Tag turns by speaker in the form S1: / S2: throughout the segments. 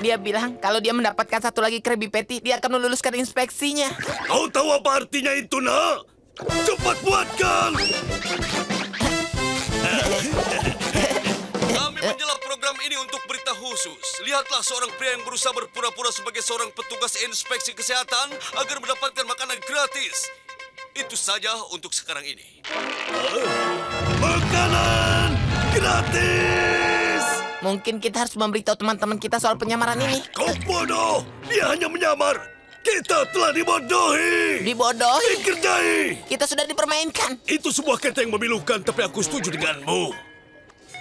S1: Dia bilang kalau dia mendapatkan satu lagi Krabby Patty, dia akan meluluskan inspeksinya.
S2: Kau tahu apa artinya itu, nak? Cepat buatkan!
S3: Kami menjelang program ini untuk berita khusus. Lihatlah seorang pria yang berusaha berpura-pura sebagai seorang petugas inspeksi kesehatan agar mendapatkan makanan gratis. Itu saja untuk sekarang ini.
S2: Makanan gratis!
S1: Mungkin kita harus memberitahu teman-teman kita soal penyamaran ini.
S2: Kau bodoh! Dia hanya menyamar! Kita telah dibodohi!
S1: Dibodohi?
S2: Dikerjai!
S1: Kita sudah dipermainkan.
S2: Itu sebuah kata yang memilukan, tapi aku setuju denganmu.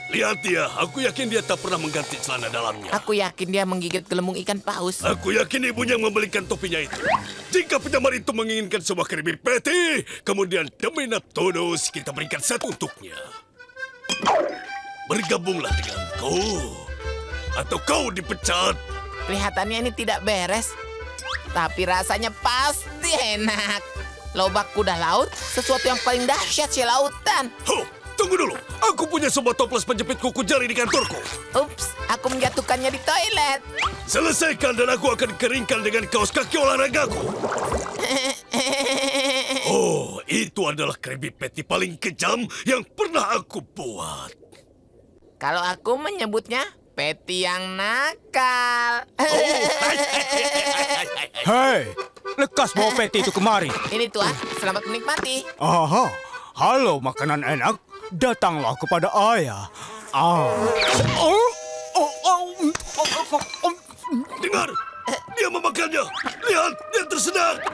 S2: Lihat dia, aku yakin dia tak pernah mengganti celana dalamnya.
S1: Aku yakin dia menggigit gelembung ikan paus.
S2: Aku yakin ibunya yang membelikan topinya itu. Jika penyamar itu menginginkan sebuah Krabby Patty, kemudian demi Neptunus kita berikan satu untuknya. Bergabunglah denganku, atau kau dipecat.
S1: Kelihatannya ini tidak beres, tapi rasanya pasti enak. Lobak kuda laut, sesuatu yang paling dahsyat si lautan.
S2: Tunggu dulu, aku punya sebuah toples penjepit kuku jari di kantorku.
S1: Ups, aku menjatuhkannya di toilet.
S2: Selesaikan dan aku akan keringkan dengan kaos kaki olahragaku. Oh, itu adalah Krabby Patty paling kejam yang pernah aku buat.
S1: Kalau aku menyebutnya Patty yang nakal.
S4: Hei, lekas bawa Patty itu kemari.
S1: Ini tuan, selamat menikmati.
S4: Aha, halo makanan enak. Datanglah kepada ayah.
S2: Dengar, dia memakannya. Lihat, dia tersedak.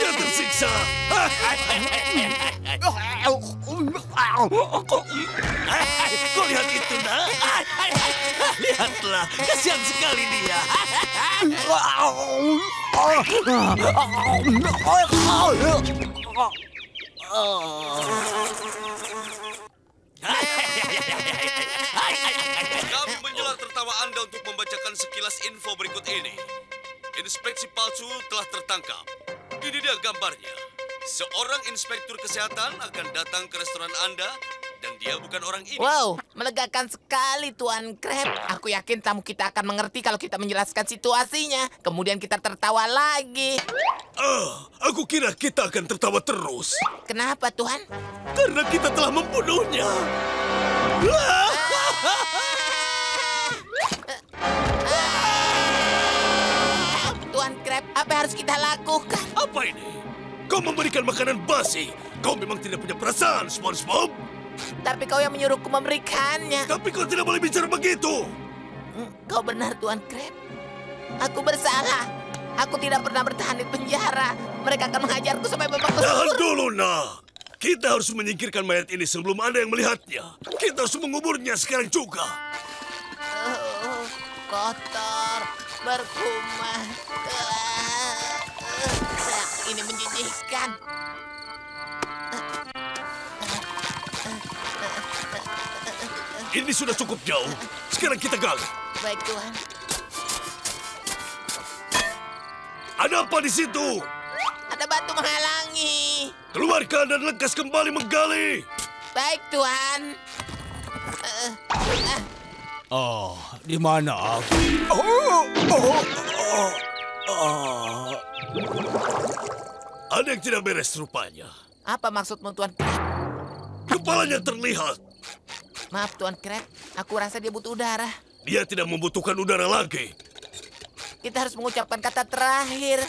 S2: Dia tersiksa. Kau lihat itu, nak? Lihatlah, kasihan sekali dia.
S3: Kami menjelang tertawa Anda untuk membacakan sekilas info berikut ini. Inspeksi palsu telah tertangkap. Ini dia gambarnya. Seorang inspektur kesehatan akan datang ke restoran Anda dan dia bukan orang ini.
S1: Wow, melegakan sekali Tuan Crab. Aku yakin tamu kita akan mengerti kalau kita menjelaskan situasinya. Kemudian kita tertawa lagi.
S2: Aku kira kita akan tertawa terus.
S1: Kenapa, Tuhan?
S2: Karena kita telah membunuhnya.
S1: Tuan Crab, apa yang harus kita lakukan?
S2: Apa ini? Kau memberikan makanan basi. Kau memang tidak punya perasaan, SpongeBob.
S1: Tapi kau yang menyuruhku memberikannya.
S2: Tapi kau tidak boleh bicara begitu.
S1: Kau benar, Tuan Crab. Aku bersalah. Aku tidak pernah bertahan di penjara. Mereka akan menghajarku sampai babak belur.
S2: Tahan dulu, nak. Kita harus menyingkirkan mayat ini sebelum ada yang melihatnya. Kita harus menguburnya sekarang juga.
S1: Kotor, berkuman. Ini menjijikkan.
S2: Ini sudah cukup jauh. Sekarang kita gali.
S1: Baik, Tuhan.
S2: Ada apa di situ?
S1: Ada batu menghalangi.
S2: Keluarkan dan lekas kembali menggali.
S1: Baik, Tuhan.
S4: Di mana aku?
S2: Ada yang tidak beres rupanya.
S1: Apa maksudmu, Tuan Crab?
S2: Kepalanya terlihat.
S1: Maaf, Tuan Crab. Aku rasa dia butuh udara.
S2: Dia tidak membutuhkan udara lagi.
S1: Kita harus mengucapkan kata terakhir.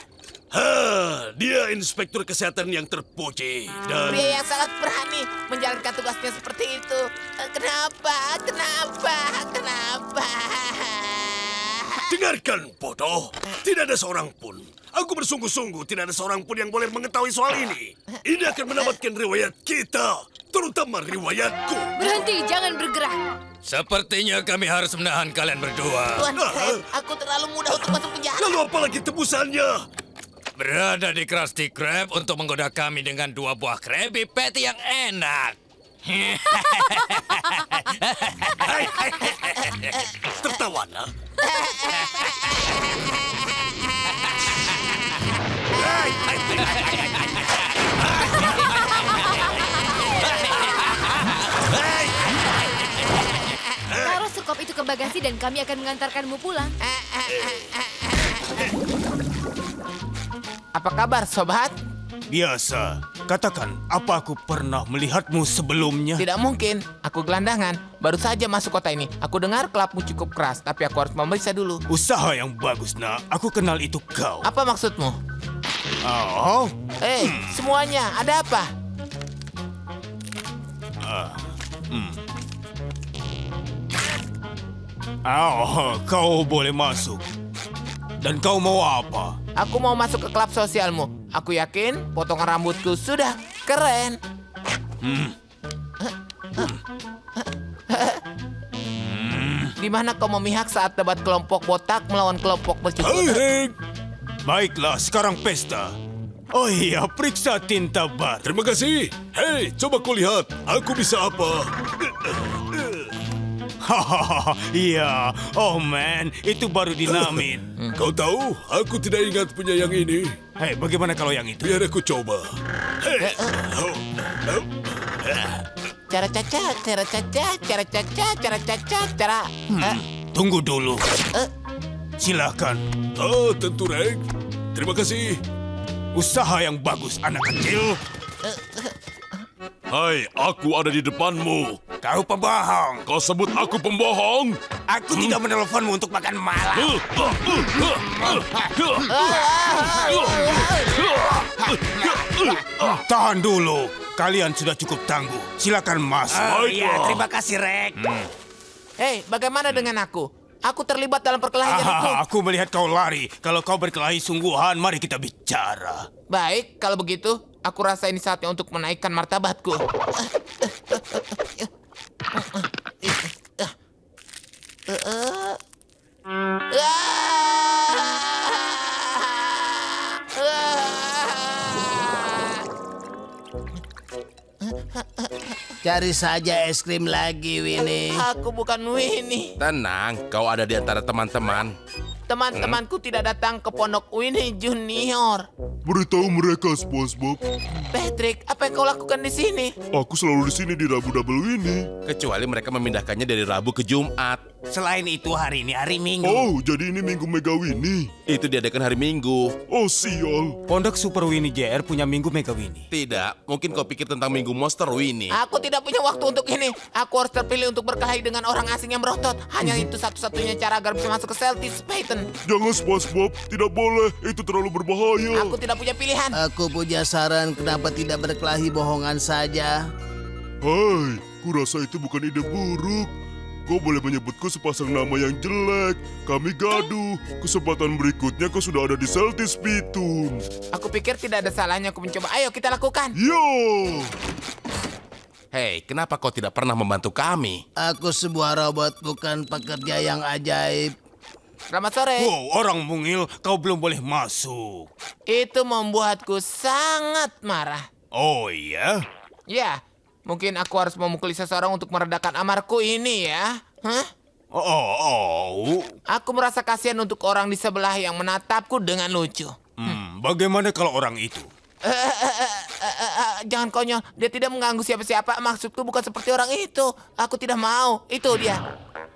S2: Dia inspektur kesehatan yang terpuji. Dan
S1: Pria yang sangat berani menjalankan tugasnya seperti itu. Kenapa?
S2: dengarkan, bodoh. Tidak ada seorang pun. Aku bersungguh-sungguh tidak ada seorang pun yang boleh mengetahui soal ini. Ini akan menamatkan riwayat kita, terutama riwayatku.
S5: Berhenti, jangan bergerak.
S6: Sepertinya kami harus menahan kalian berdua.
S1: Tuan Crab, aku terlalu mudah untuk masuk penjara.
S2: Lalu apalagi tebusannya?
S6: Berada di Krusty Krab untuk menggoda kami dengan 2 buah Krabby Patty yang enak.
S2: Tertawalah.
S5: kop itu ke bagasi dan kami akan mengantarkanmu pulang.
S1: Apa kabar, sobat?
S4: Biasa. Katakan, apa aku pernah melihatmu sebelumnya?
S1: Tidak mungkin. Aku gelandangan. Baru saja masuk kota ini. Aku dengar kelapmu cukup keras, tapi aku harus memeriksa dulu.
S4: Usaha yang bagus, nak. Aku kenal itu kau.
S1: Apa maksudmu?
S4: Oh,
S1: Semuanya. Ada apa?
S4: Kau boleh masuk. Dan kau mau apa?
S1: Aku mau masuk ke klub sosialmu. Aku yakin potongan rambutku sudah keren. Di mana kau memihak saat debat kelompok botak melawan kelompok bercukur?
S4: Hei. Baiklah, sekarang pesta. Oh iya, periksa tinta bat.
S2: Terima kasih. Hei, coba kau lihat. Aku bisa apa?
S4: Hahaha, iya. Oh man, itu baru dinamit.
S2: Kau tahu, aku tidak ingat punya yang ini.
S4: Hei, bagaimana kalau yang itu?
S2: Biar aku coba. Hei.
S1: Cara caca, cara caca, cara caca, cara caca, cara...
S4: Tunggu dulu. Silakan.
S2: Oh, tentu, Reg. Terima kasih.
S4: Usaha yang bagus, anak kecil.
S2: Hai, aku ada di depanmu.
S4: Kau pembohong.
S2: Kau sebut aku pembohong?
S4: Aku tidak menelponmu untuk makan malam. Tahan dulu. Kalian sudah cukup tangguh. Silakan masuk.
S2: Baiklah.
S4: Terima kasih, Rek.
S1: Hei, bagaimana dengan aku? Aku terlibat dalam perkelahian itu.
S4: Aku melihat kau lari. Kalau kau berkelahi sungguhan, mari kita bicara.
S1: Baik, kalau begitu, aku rasa ini saatnya untuk menaikkan martabatku.
S7: Cari saja es krim lagi, Winnie.
S1: Aku bukan Winnie.
S8: Tenang, kau ada di antara teman-teman.
S1: Teman-temanku tidak datang ke pondok Winnie Junior.
S2: Beritahu mereka, SpongeBob.
S1: Patrick, apa yang kau lakukan di sini?
S2: Aku selalu di sini di Rabu Double ini.
S8: Kecuali mereka memindahkannya dari Rabu ke Jumat.
S4: Selain itu, hari ini hari Minggu.
S2: Oh, jadi ini Minggu Mega Winnie.
S8: Itu diadakan hari Minggu.
S2: Oh, sial.
S4: Pondok Super Winnie JR punya Minggu Mega Winnie.
S8: Tidak, mungkin kau pikir tentang Minggu Monster Winnie.
S1: Aku tidak punya waktu untuk ini. Aku harus terpilih untuk berkelahi dengan orang asing yang berotot. Hanya itu satu-satunya cara agar bisa masuk ke Celtics Payton.
S2: Jangan, SpongeBob. Tidak boleh. Itu terlalu berbahaya.
S1: Aku tidak punya pilihan.
S7: Aku punya saran, kenapa tidak berkelahi bohongan saja?
S2: Hai, kurasa itu bukan ide buruk. Kau boleh menyebutku sepasang nama yang jelek. Kami gaduh. Kesempatan berikutnya kau sudah ada di Celtics Payton.
S1: Aku pikir tidak ada salahnya aku mencoba. Ayo kita lakukan.
S2: Yo!
S8: Hei, kenapa kau tidak pernah membantu kami?
S7: Aku sebuah robot, bukan pekerja yang ajaib.
S1: Selamat sore.
S4: Wow, orang mungil, kau belum boleh masuk.
S1: Itu membuatku sangat marah.
S4: Oh iya?
S1: Ya, mungkin aku harus memukuli seseorang untuk meredakan amarku ini ya. Hah?
S4: Oh.
S1: Aku merasa kasihan untuk orang di sebelah yang menatapku dengan lucu.
S4: Bagaimana kalau orang itu?
S1: Jangan konyol, dia tidak mengganggu siapa-siapa. Maksudku bukan seperti orang itu. Aku tidak mau. Itu dia.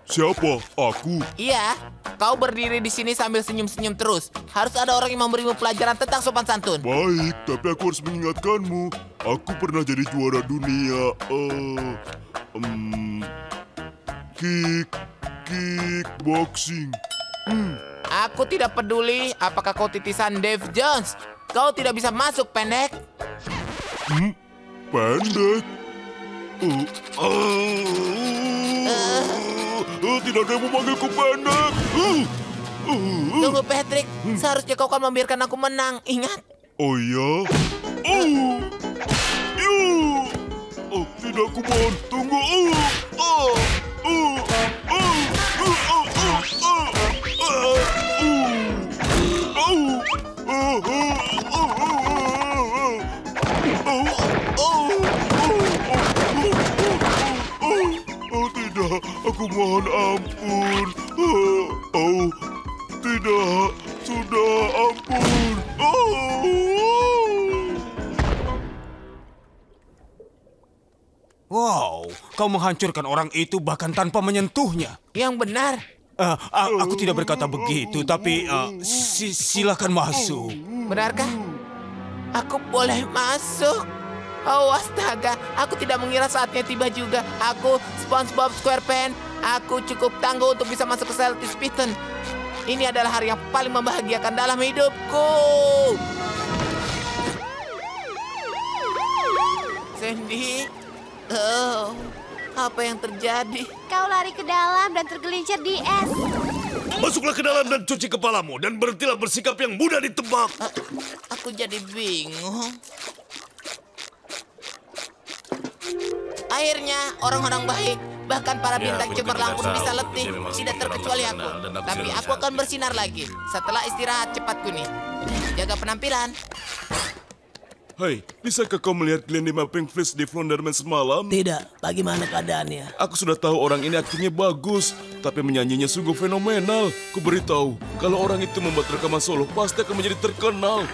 S2: Siapa? Aku.
S1: Iya, kau berdiri di sini sambil senyum-senyum terus. Harus ada orang yang memberimu pelajaran tentang sopan santun.
S2: Baik, tapi aku harus mengingatkanmu. Aku pernah jadi juara dunia. Kickboxing.
S1: Aku tidak peduli apakah kau titisan Dave Jones. Kau tidak bisa masuk, pendek.
S2: Pendek. Tidak ada yang memanggilku pendek.
S1: Tunggu, Patrick. Seharusnya kau kan membiarkan aku menang. Ingat.
S2: Oh ya? Tidak, aku mohon. Tunggu. Tidak, aku mohon ampun. Tidak, sudah ampun.
S4: Wow, kau menghancurkan orang itu bahkan tanpa menyentuhnya.
S1: Yang benar.
S4: Aku tidak berkata begitu, tapi silakan masuk.
S1: Benarkah? Aku boleh masuk? Oh astaga, aku tidak mengira saatnya tiba juga. Aku SpongeBob SquarePants. Aku cukup tangguh untuk bisa masuk ke Celtics Pit. Ini adalah hari yang paling membahagiakan dalam hidupku. Sandy, apa yang terjadi?
S5: Kau lari ke dalam dan tergelincir di es.
S3: Masuklah ke dalam dan cuci kepalamu dan berhentilah bersikap yang mudah ditebak.
S1: Aku jadi bingung. Akhirnya orang-orang baik, bahkan para bintang cemerlang pun bisa letih, tidak terkecuali aku. Tapi aku akan bersinar lagi setelah istirahat cepatku nih. Jaga penampilan.
S2: Hai, bisakah kau melihat Glendy Mapping Fleece di Flonderman semalam?
S7: Tidak, bagaimana keadaannya?
S2: Aku sudah tahu orang ini aktingnya bagus, tapi menyanyinya sungguh fenomenal. Ku beritahu, kalau orang itu membuat rekaman solo, pasti akan menjadi terkenal.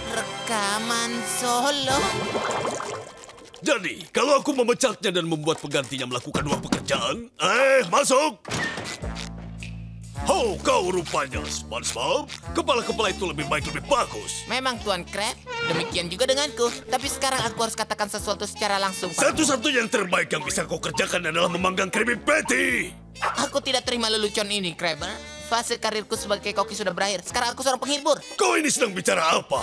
S1: Rekaman solo?
S3: Jadi, kalau aku memecatnya dan membuat penggantinya melakukan dua pekerjaan, masuk! Oh, kau rupanya, SpongeBob. Kepala-kepala itu lebih baik, lebih bagus.
S1: Memang Tuan Krab, demikian juga denganku. Tapi sekarang aku harus katakan sesuatu secara langsung.
S3: Satu-satunya yang terbaik yang bisa kau kerjakan adalah memanggang Krabby Patty.
S1: Aku tidak terima lelucon ini, Krabber. Fase karirku sebagai koki sudah berakhir. Sekarang aku seorang penghibur.
S3: Kau ini sedang bicara apa?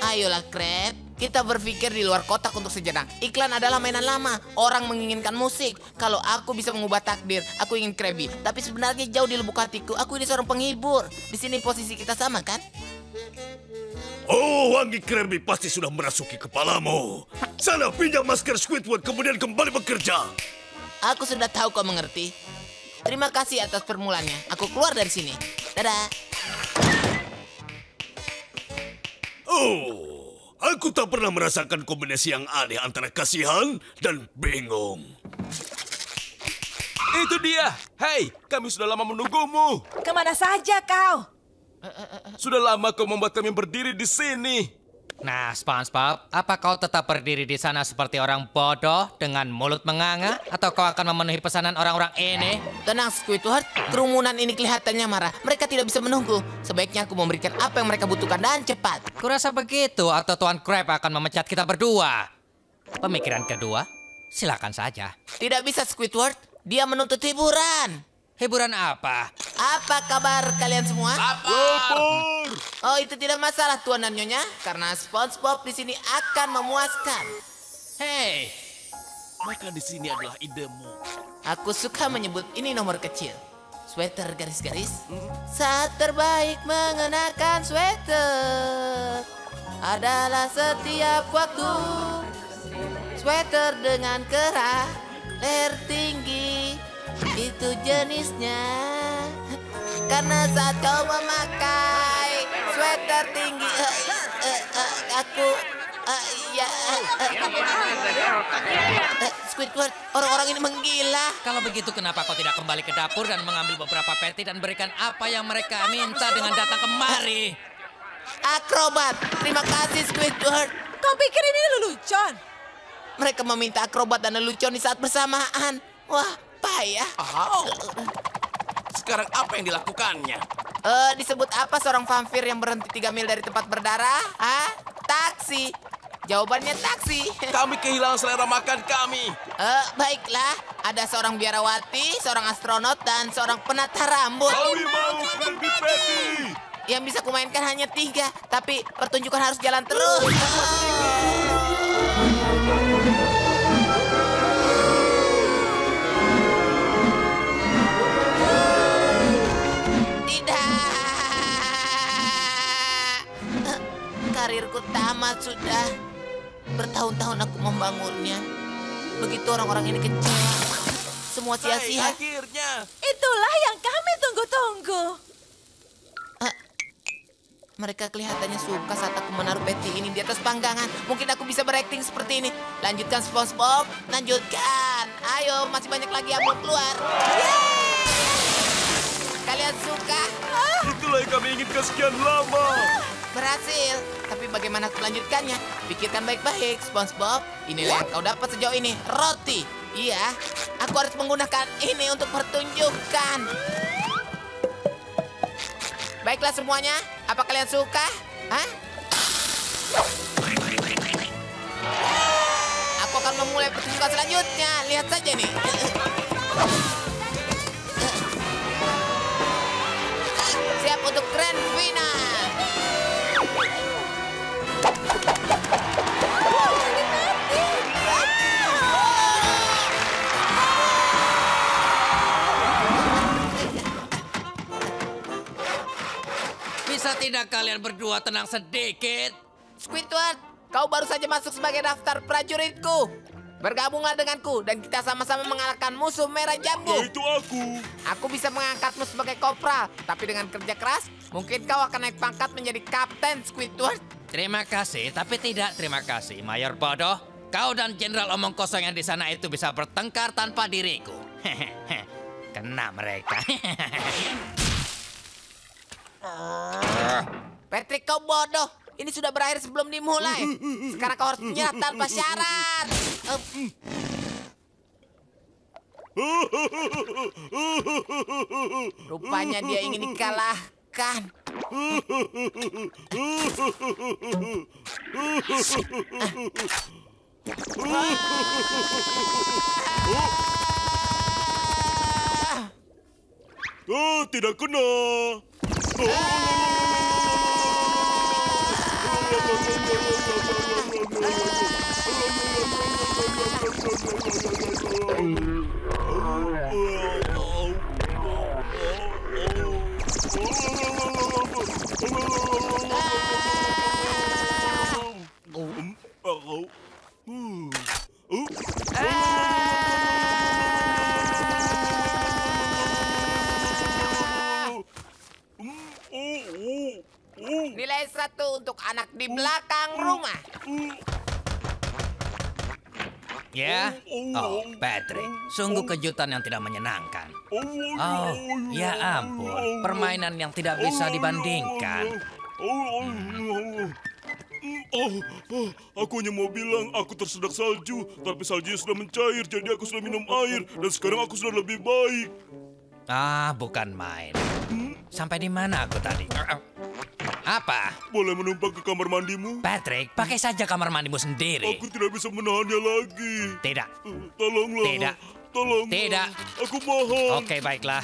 S1: Ayolah, Krab. Kita berpikir di luar kotak untuk sejenak. Iklan adalah mainan lama. Orang menginginkan musik. Kalau aku bisa mengubah takdir, aku ingin Krabby. Tapi sebenarnya jauh di lubuk hatiku, aku ini seorang penghibur. Di sini posisi kita sama, kan?
S3: Oh, wangi Krabby pasti sudah merasuki kepalamu. Sana pinjam masker Squidward, kemudian kembali bekerja.
S1: Aku sudah tahu kau mengerti. Terima kasih atas permulaannya. Aku keluar dari sini. Dadah.
S3: Oh, aku tak pernah merasakan kombinasi yang aneh antara kasihan dan bingung.
S8: Itu dia. Hei, kami sudah lama menunggumu.
S9: Kemana saja kau?
S8: Sudah lama kau membuat kami berdiri di sini.
S6: Nah, SpongeBob, apa kau tetap berdiri di sana seperti orang bodoh dengan mulut menganga? Atau kau akan memenuhi pesanan orang-orang ini?
S1: Tenang, Squidward. Kerumunan ini kelihatannya marah. Mereka tidak bisa menunggu. Sebaiknya aku memberikan apa yang mereka butuhkan dan cepat.
S6: Kurasa begitu, atau Tuan Crab akan memecat kita berdua. Pemikiran kedua, silakan saja.
S1: Tidak bisa, Squidward. Dia menuntut hiburan.
S6: Hiburan apa?
S1: Apa kabar kalian semua?
S8: Lapor!
S1: Oh, itu tidak masalah, Tuan dan Nyonya. Karena SpongeBob di sini akan memuaskan.
S6: Hei,
S8: Maka di sini adalah idemu.
S1: Aku suka menyebut ini nomor kecil. Sweater garis-garis. Saat terbaik mengenakan sweater adalah setiap waktu. Sweater dengan kerah, leher tinggi, itu jenisnya. Karena saat kau memakai sweater tinggi, Squidward, orang-orang ini menggila.
S6: kalau begitu kenapa kau tidak kembali ke dapur dan mengambil beberapa patty dan berikan apa yang mereka minta dengan datang kemari?
S1: Akrobat, terima kasih Squidward.
S9: Kau pikir ini lelucon?
S1: Mereka meminta akrobat dan lelucon di saat bersamaan. Wah, payah.
S8: Sekarang apa yang dilakukannya?
S1: Disebut apa seorang vampir yang berhenti 3 mil dari tempat berdarah? Hah? Taksi. Jawabannya taksi.
S8: Kami kehilangan selera makan kami.
S1: Baiklah. Ada seorang biarawati, seorang astronot, dan seorang penata rambut.
S2: Kami mau Krabby Patty.
S1: Yang bisa kumainkan hanya 3, tapi pertunjukan harus jalan terus. Karirku tamat sudah. Bertahun-tahun aku membangunnya. Begitu orang-orang ini kecewa. Semua sia-sia.
S8: Akhirnya.
S9: Itulah yang kami tunggu-tunggu.
S1: Mereka kelihatannya suka saat aku menaruh peti ini di atas panggangan. Mungkin aku bisa berakting seperti ini. Lanjutkan, SpongeBob. Lanjutkan. Ayo, masih banyak lagi yang belum keluar. Yeay! Kalian suka?
S2: Itulah yang kami inginkan sekian lama.
S1: Berhasil. Tapi bagaimana melanjutkannya? Pikirkan baik-baik, SpongeBob. Inilah yang kau dapat sejauh ini, roti. Iya, aku harus menggunakan ini untuk pertunjukan. Baiklah semuanya, apa kalian suka? Hah? Aku akan memulai pertunjukan selanjutnya. Lihat saja nih. Siap untuk grand final.
S6: Bisa tidak kalian berdua tenang sedikit?
S1: Squidward, kau baru saja masuk sebagai daftar prajuritku. Bergabunglah denganku dan kita sama-sama mengalahkan musuh merah jambu.
S2: Itu aku.
S1: Aku bisa mengangkatmu sebagai kopral, tapi dengan kerja keras, mungkin kau akan naik pangkat menjadi kapten, Squidward.
S6: Terima kasih, tapi tidak terima kasih, Mayor Bodoh. Kau dan Jenderal Omong Kosong yang di sana itu bisa bertengkar tanpa diriku. Kena mereka.
S1: Patrick, kau bodoh. Ini sudah berakhir sebelum dimulai. Sekarang kau harus menyerah tanpa syarat. Rupanya dia ingin dikalahkan.
S2: Oh, tidak kena.
S1: Nilai 1 untuk anak di belakang rumah.
S6: Ya? Oh, Patrick, sungguh kejutan yang tidak menyenangkan. Oh, ya ampun, permainan yang tidak bisa dibandingkan.
S2: Aku hanya mau bilang aku tersedak salju, tapi saljunya sudah mencair, jadi aku sudah minum air, dan sekarang aku sudah lebih baik.
S6: Ah, bukan main. Sampai di mana aku tadi? Apa?
S2: Boleh menumpang ke kamar mandimu?
S6: Patrick, pakai saja kamar mandimu sendiri.
S2: Aku tidak bisa menahannya lagi.
S6: Tidak.
S2: Tolonglah.
S6: Tidak.
S2: Tolonglah.
S6: Tidak.
S2: Aku mohon.
S6: Oke, baiklah.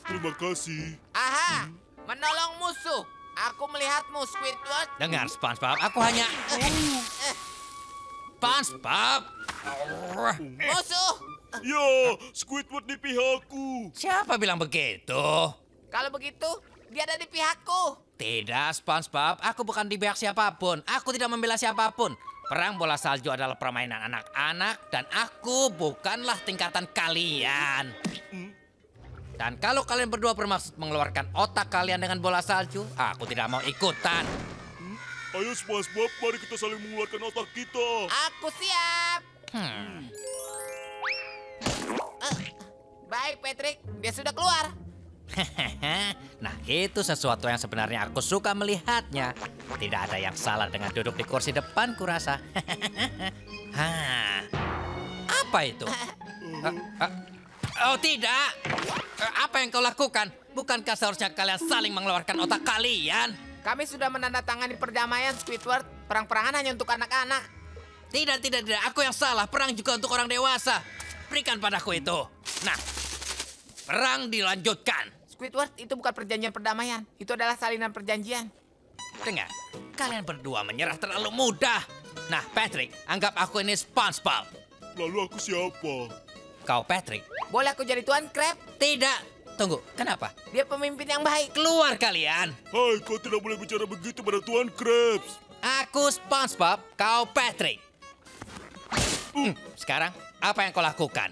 S2: Terima kasih.
S1: Aha, menolong musuh. Aku melihatmu, Squidward.
S6: Dengar, SpongeBob, aku hanya... SpongeBob!
S1: Musuh!
S2: Ya, Squidward di pihakku.
S6: Siapa bilang begitu?
S1: Kalau begitu, dia ada di pihakku.
S6: Tidak, SpongeBob. Aku bukan di pihak siapapun. Aku tidak membela siapapun. Perang bola salju adalah permainan anak-anak dan aku bukanlah tingkatan kalian. Dan kalau kalian berdua bermaksud mengeluarkan otak kalian dengan bola salju, aku tidak mau ikutan.
S2: Ayo SpongeBob, mari kita saling mengeluarkan otak kita.
S1: Aku siap. Baik, Patrick. Dia sudah keluar.
S6: Nah, itu sesuatu yang sebenarnya aku suka melihatnya. Tidak ada yang salah dengan duduk di kursi depan, kurasa. Apa itu? Oh, tidak. Apa yang kau lakukan? Bukankah seharusnya kalian saling mengeluarkan otak kalian?
S1: Kami sudah menandatangani perdamaian, Squidward. Perang-perangan hanya untuk anak-anak.
S6: Tidak. Aku yang salah. Perang juga untuk orang dewasa. Berikan padaku itu. Nah, perang dilanjutkan.
S1: Squidward, itu bukan perjanjian perdamaian. Itu adalah salinan perjanjian.
S6: Dengar, kalian berdua menyerah terlalu mudah. Nah, Patrick, anggap aku ini SpongeBob.
S2: Lalu aku siapa?
S6: Kau Patrick.
S1: Boleh aku jadi Tuan Crab?
S6: Tidak. Tunggu, kenapa?
S1: Dia pemimpin yang baik.
S6: Keluar kalian.
S2: Hai, kau tidak boleh bicara begitu pada Tuan Krabs.
S6: Aku SpongeBob, kau Patrick. Sekarang, apa yang kau lakukan?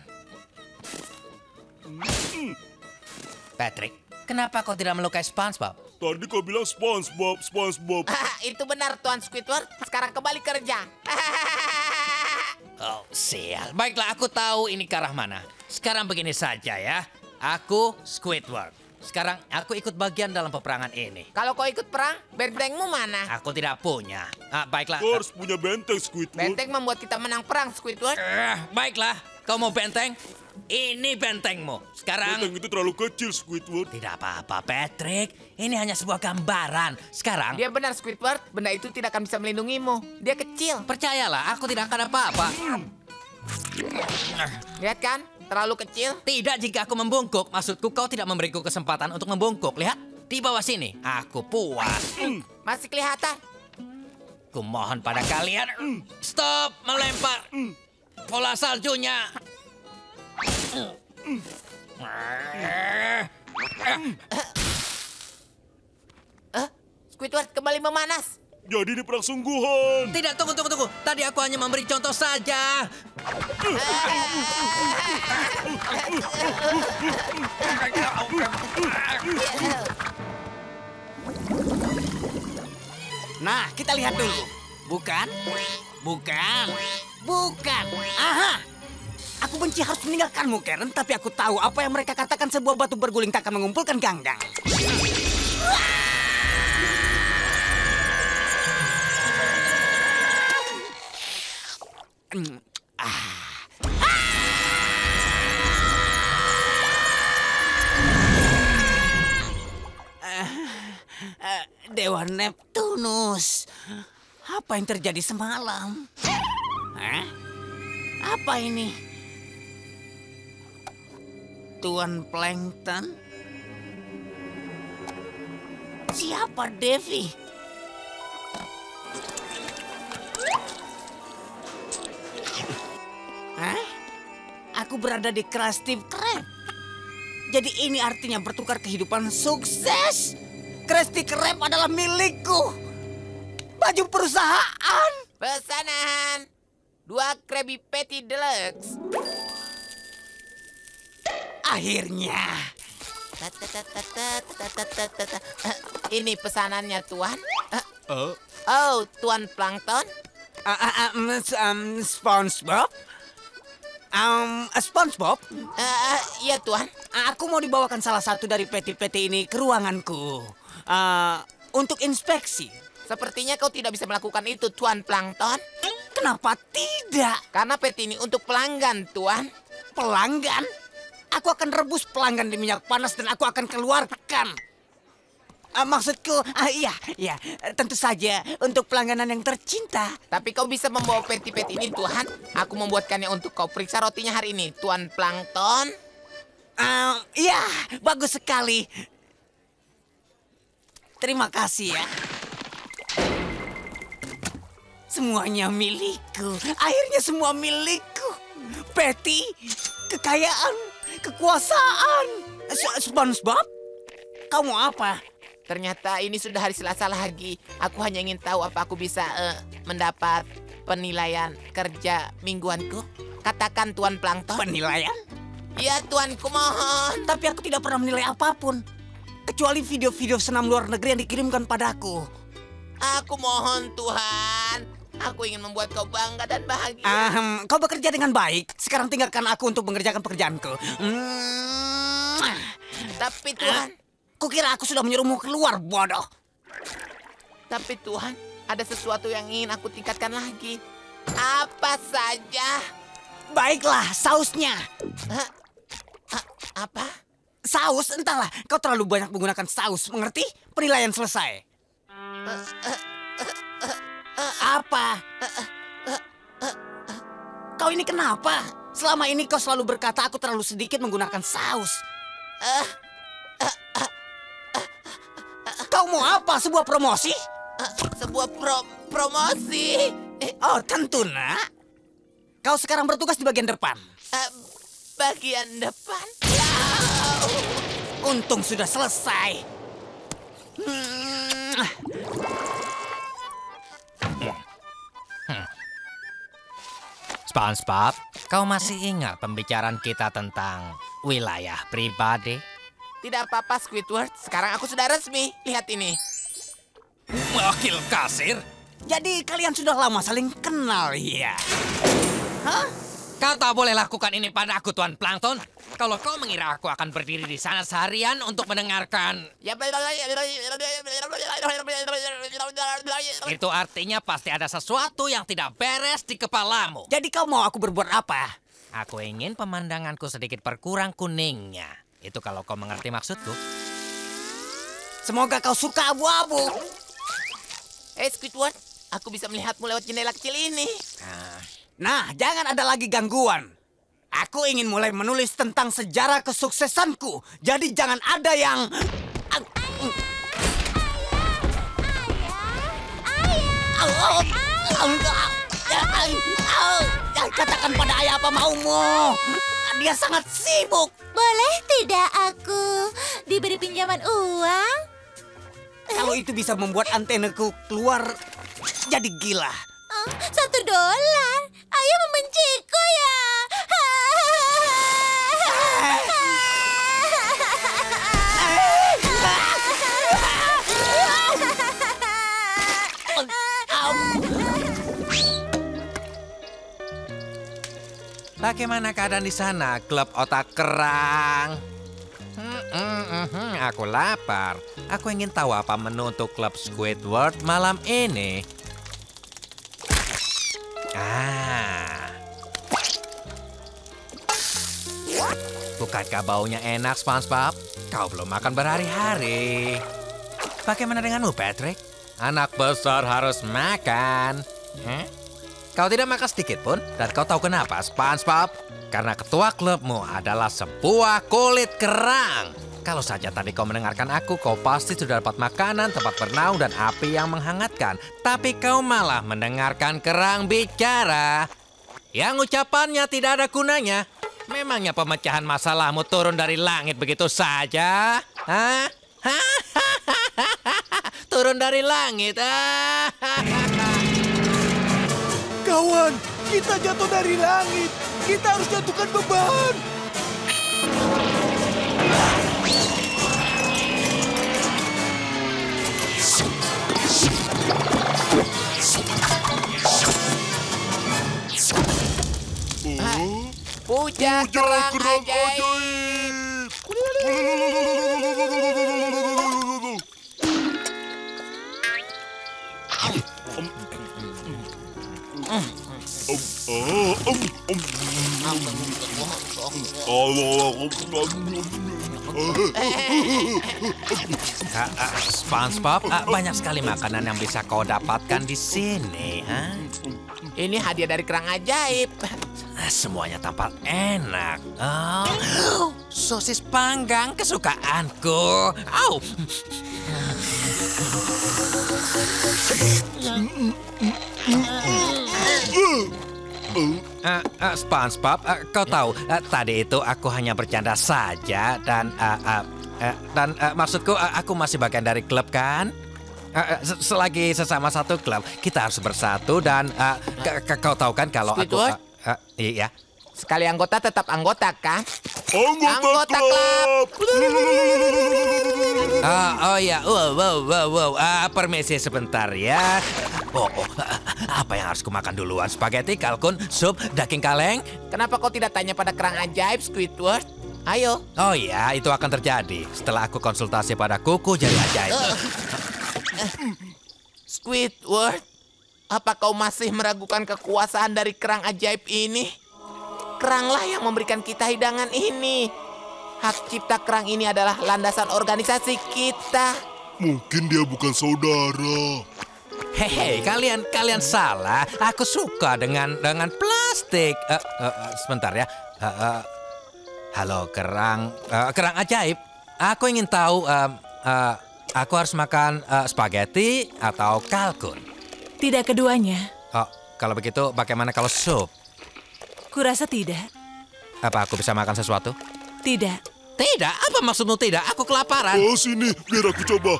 S6: Patrick, kenapa kau tidak melukai SpongeBob?
S2: Tadi kau bilang SpongeBob.
S1: Itu benar, Tuan Squidward. Sekarang kembali kerja.
S6: Oh, sial. Baiklah, aku tahu ini ke arah mana. Sekarang begini saja ya. Aku Squidward. Sekarang aku ikut bagian dalam peperangan ini.
S1: Kalau kau ikut perang, bentengmu mana?
S6: Aku tidak punya. Baiklah.
S2: Kau harus punya benteng, Squidward.
S1: Benteng membuat kita menang perang, Squidward.
S6: Baiklah, kau mau benteng? Ini bentengmu. Sekarang...
S2: Benteng itu terlalu kecil, Squidward.
S6: Tidak apa-apa, Patrick. Ini hanya sebuah gambaran. Sekarang...
S1: Dia benar, Squidward. Benda itu tidak akan bisa melindungimu. Dia kecil.
S6: Percayalah, aku tidak akan apa-apa.
S1: Lihat kan? Terlalu kecil.
S6: Tidak jika aku membungkuk. Maksudku kau tidak memberiku kesempatan untuk membungkuk. Lihat, di bawah sini. Aku puas.
S1: Masih kelihatan.
S6: Kumohon pada kalian. Stop melempar bola saljunya.
S1: Squidward kembali memanas.
S2: Jadi ini perang sungguhan.
S6: Tidak, tunggu. Tadi aku hanya memberi contoh saja.
S10: Nah, kita lihat dulu. Bukan. Aha! Aku benci harus meninggalkanmu, Karen. Tapi aku tahu apa yang mereka katakan sebuah batu berguling tak akan mengumpulkan ganggang. Dewa Neptunus, apa yang terjadi semalam? Apa ini? Tuan Plankton? Siapa Devi? Aku berada di Krusty Krab. Jadi ini artinya bertukar kehidupan sukses. Krusty Krab adalah milikku. Baju perusahaan.
S1: Pesanan 2 Krabby Patty Deluxe.
S10: Akhirnya.
S1: Ini pesanannya, Tuan. Oh, Tuan Plankton.
S10: SpongeBob? SpongeBob?
S1: Iya, Tuan.
S10: Aku mau dibawakan salah satu dari peti-peti ini ke ruanganku. Untuk inspeksi.
S1: Sepertinya kau tidak bisa melakukan itu, Tuan Plankton.
S10: Kenapa tidak?
S1: Karena peti ini untuk pelanggan, Tuan.
S10: Pelanggan? Aku akan rebus pelanggan di minyak panas dan aku akan keluarkan. Maksudku, iya, tentu saja untuk pelangganan yang tercinta.
S1: Tapi kau bisa membawa peti-peti ini, Tuhan. Aku membuatkannya untuk kau. Periksa rotinya hari ini, Tuan Plankton.
S10: Iya, bagus sekali. Terima kasih ya. Semuanya milikku. Akhirnya semua milikku. Peti, kekayaan, kekuasaan. SpongeBob, kau mau apa?
S1: Ternyata ini sudah hari Selasa lagi. Aku hanya ingin tahu apa aku bisa mendapat penilaian kerja mingguanku. Katakan, Tuan Plankton.
S10: Penilaian?
S1: Ya, Tuan, kumohon.
S10: Tapi aku tidak pernah menilai apapun. Kecuali video-video senam luar negeri yang dikirimkan padaku.
S1: Aku mohon, Tuhan. Aku ingin membuat kau bangga dan bahagia.
S10: Kau bekerja dengan baik. Sekarang tinggalkan aku untuk mengerjakan pekerjaanku.
S1: Tapi, Tuhan...
S10: Kukira aku sudah menyuruhmu keluar, bodoh.
S1: Tapi Tuhan, ada sesuatu yang ingin aku tingkatkan lagi. Apa saja?
S10: Baiklah, sausnya.
S1: Apa?
S10: Saus, entahlah. Kau terlalu banyak menggunakan saus, mengerti? Penilaian selesai. Apa? Kau ini kenapa? Selama ini kau selalu berkata aku terlalu sedikit menggunakan saus. Kau mau apa? Sebuah promosi?
S1: Sebuah promosi?
S10: Oh, tentu, nak. Kau sekarang bertugas di bagian depan.
S1: Bagian depan?
S10: Untung sudah selesai.
S6: SpongeBob, kau masih ingat pembicaraan kita tentang wilayah pribadi?
S1: Tidak apa-apa, Squidward. Sekarang aku sudah resmi. Lihat ini.
S6: Wakil kasir?
S10: Jadi kalian sudah lama saling kenal, ya? Hah?
S6: Kau tak boleh lakukan ini padaku, Tuan Plankton. Kalau kau mengira aku akan berdiri di sana seharian untuk mendengarkan, itu artinya pasti ada sesuatu yang tidak beres di kepalamu.
S10: Jadi kau mau aku berbuat apa?
S6: Aku ingin pemandanganku sedikit berkurang kuningnya. Itu kalau kau mengerti maksudku.
S10: Semoga kau suka abu-abu.
S1: Squidward, aku bisa melihatmu lewat jendela kecil ini.
S10: Nah, jangan ada lagi gangguan. Aku ingin mulai menulis tentang sejarah kesuksesanku. Jadi jangan ada yang... Katakan pada ayah apa maumu. Dia sangat sibuk.
S5: Boleh tidak aku diberi pinjaman uang?
S10: Kalau itu bisa membuat antenaku keluar jadi gila.
S5: $1. Ayah membenciku ya.
S6: Bagaimana keadaan di sana, klub otak kerang? Aku lapar. Aku ingin tahu apa menu untuk klub Squidward malam ini. Bukankah baunya enak, SpongeBob? Kau belum makan berhari-hari. Bagaimana denganmu, Patrick? Anak besar harus makan. Kau tidak makan sedikit pun, dan kau tahu kenapa, SpongeBob? Karena ketua klubmu adalah sebuah kulit kerang. Kalau saja tadi kau mendengarkan aku, kau pasti sudah dapat makanan, tempat bernaung, dan api yang menghangatkan. Tapi kau malah mendengarkan kerang bicara. Yang ucapannya tidak ada gunanya. Memangnya pemecahan masalahmu turun dari langit begitu saja? Hah? Turun dari langit.
S4: Kawan, kita jatuh dari langit. Kita harus jatuhkan beban.
S1: Puja kerang ajaib.
S6: SpongeBob, banyak sekali makanan yang bisa kau dapatkan di sini.
S1: Ini hadiah dari kerang ajaib.
S6: Semuanya tampak enak. Sosis panggang kesukaanku. SpongeBob, kau tahu, tadi itu aku hanya bercanda saja dan maksudku aku masih bagian dari klub kan? Selagi sesama satu klub, kita harus bersatu dan kau tahu kan kalau
S1: Squidward?
S6: Iya.
S1: Sekali anggota tetap anggota, kan?
S2: Anggota klub.
S6: Oh ya, wow. Permisi sebentar ya. Apa yang harus kumakan duluan? Spaghetti, kalkun, sup, daging kaleng?
S1: Kenapa kau tidak tanya pada kerang ajaib, Squidward? Ayo.
S6: Oh ya, itu akan terjadi setelah aku konsultasi pada kuku jari ajaib.
S1: Squidward, apa kau masih meragukan kekuasaan dari kerang ajaib ini? Keranglah yang memberikan kita hidangan ini. Hak cipta kerang ini adalah landasan organisasi kita.
S2: Mungkin dia bukan saudara.
S6: Hei, kalian salah. Aku suka dengan plastik. Sebentar ya. Halo kerang ajaib. Aku ingin tahu. Aku harus makan spaghetti atau kalkun?
S9: Tidak keduanya.
S6: Oh, kalau begitu bagaimana kalau sup?
S9: Kurasa tidak.
S6: Apa aku bisa makan sesuatu?
S9: Tidak.
S6: Tidak? Apa maksudmu tidak? Aku kelaparan.
S2: Sini, biar aku coba.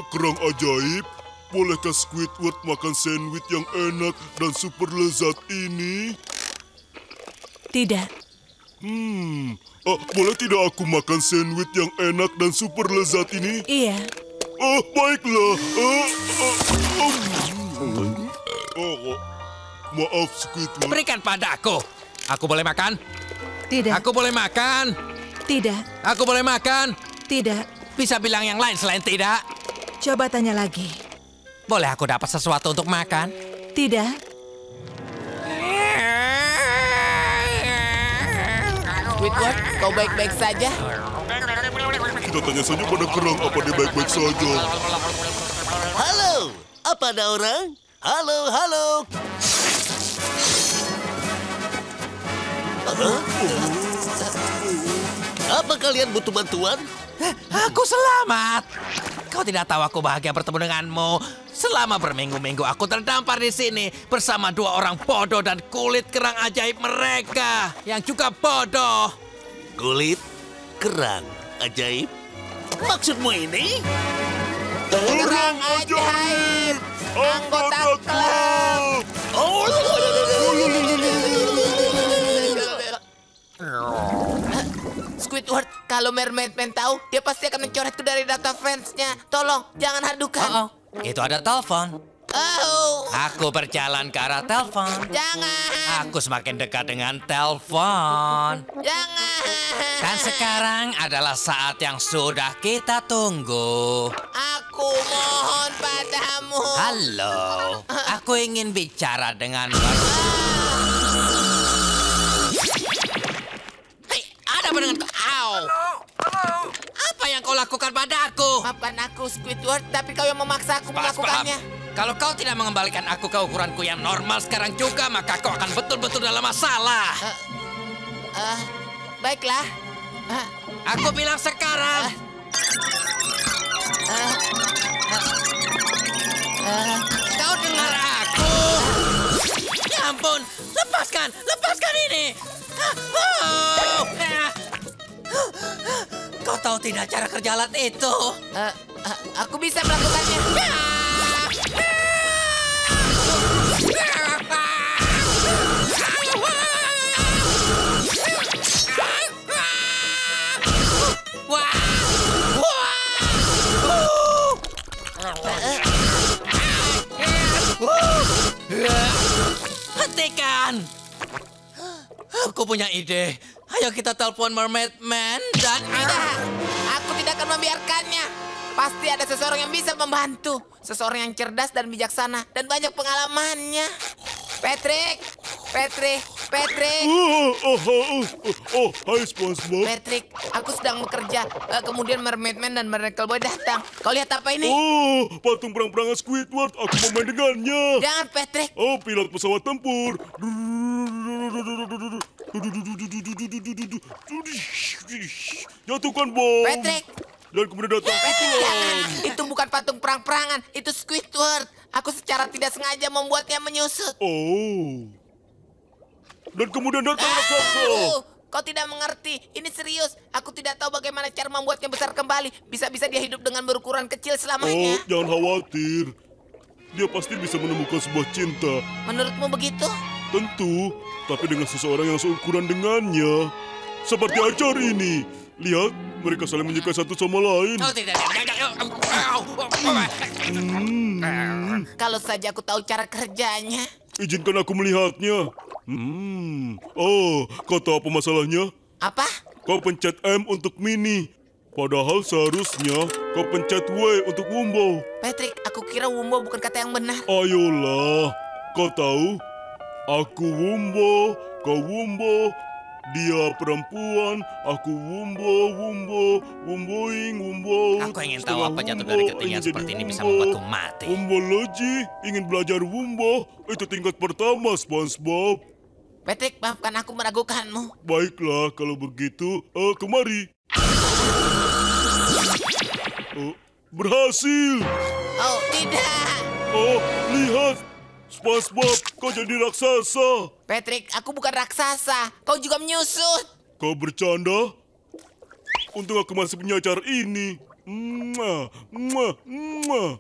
S2: Kerang ajaib, bolehkah Squidward makan sandwich yang enak dan super lezat ini?
S9: Tidak.
S2: Boleh tidak aku makan sandwich yang enak dan super lezat ini?
S9: Iya.
S2: Baiklah. Maaf, Squidward.
S6: Berikan padaku. Aku boleh makan?
S9: Tidak.
S6: Aku boleh makan?
S9: Tidak,
S6: Aku boleh makan?
S9: tidak.
S6: Bisa bilang yang lain selain tidak?
S9: Coba tanya lagi.
S6: Boleh aku dapat sesuatu untuk makan?
S9: Tidak,
S1: Squidward, kau baik-baik saja?
S2: Kita tanya saja pada kerang apa dia baik-baik saja.
S11: Halo, apa ada orang? Halo, halo. Apa kalian butuh bantuan?
S6: Aku selamat. Kau tidak tahu aku bahagia bertemu denganmu. Selama berminggu-minggu aku terdampar di sini bersama dua orang bodoh dan kulit kerang ajaib mereka yang juga bodoh.
S11: Kulit kerang ajaib? Maksudmu ini?
S1: Kerang ajaib, anggota klub.
S11: Oh,
S1: Squidward, kalau Mermaid Man tahu, dia pasti akan mencoretku dari data fansnya. Tolong, jangan hadukan.
S6: Oh, itu ada telepon.
S1: Oh,
S6: Aku berjalan ke arah telepon.
S1: jangan,
S6: Aku semakin dekat dengan telepon.
S1: jangan.
S6: Dan sekarang adalah saat yang sudah kita tunggu.
S1: Aku mohon padamu.
S6: Halo, aku ingin bicara dengan... Hei, ada apa dengan kau? Au. Apa yang kau lakukan padaku?
S1: Maafkan aku, Squidward, tapi kau yang memaksa aku melakukannya.
S6: Kalau kau tidak mengembalikan aku ke ukuranku yang normal sekarang juga, maka kau akan betul-betul dalam masalah.
S1: Baiklah.
S6: Aku bilang sekarang. Kau dengar aku? Ya ampun, lepaskan ini. Kau tahu tidak cara kerja alat itu?
S1: Aku bisa melakukannya.
S6: Hentikan! Aku punya ide. Ayo kita telepon Mermaid Man dan...
S1: Tidak, aku tidak akan membiarkannya. Pasti ada seseorang yang bisa membantu. Seseorang yang cerdas dan bijaksana dan banyak pengalamannya. Patrick.
S2: Hai SpongeBob.
S1: Patrick, aku sedang bekerja. Kemudian Mermaid Man dan Miracle Boy datang. Kau lihat apa ini?
S2: Oh, patung perang-perangan Squidward. Aku mau main dengannya.
S1: Jangan, Patrick.
S2: Oh, pilot pesawat tempur. Jatuhkan bom.
S1: Patrick.
S2: Dan kemudian datang
S1: Patrick, jangan. Itu bukan patung perang-perangan. Itu Squidward. Aku secara tidak sengaja membuatnya menyusut.
S2: Oh. Dan kemudian datang raksasa.
S1: Kau tidak mengerti. Ini serius. Aku tidak tahu bagaimana cara membuatnya besar kembali. Bisa-bisa dia hidup dengan berukuran kecil selamanya.
S2: Oh, jangan khawatir. Dia pasti bisa menemukan sebuah cinta.
S1: Menurutmu begitu?
S2: Tentu, tapi dengan seseorang yang seukuran dengannya. Seperti acar ini. Lihat, mereka saling menyukai satu sama lain.
S6: Oh, tidak.
S1: Kalau saja aku tahu cara kerjanya.
S2: Izinkan aku melihatnya. Oh, kau tahu apa masalahnya?
S1: Apa?
S2: Kau pencet M untuk Mini. Padahal seharusnya kau pencet W untuk Wumbo.
S1: Patrick, aku kira Wumbo bukan kata yang benar.
S2: Ayolah, kau tahu? Aku Wumbo, kau Wumbo. Dia perempuan, aku Wumboing, Wumbo.
S6: Aku ingin tahu apa jatuh dari ketinggian seperti ini bisa membuatku mati.
S2: Wumbology, ingin belajar Wumbo. Itu tingkat pertama, SpongeBob.
S1: Patrick, maafkan aku meragukanmu.
S2: Baiklah, kalau begitu, kemari. Berhasil.
S1: Oh, tidak.
S2: Oh, lihat. SpongeBob, kau jadi raksasa.
S1: Patrick, aku bukan raksasa. Kau juga menyusut.
S2: Kau bercanda? Untung aku masih punya acar ini.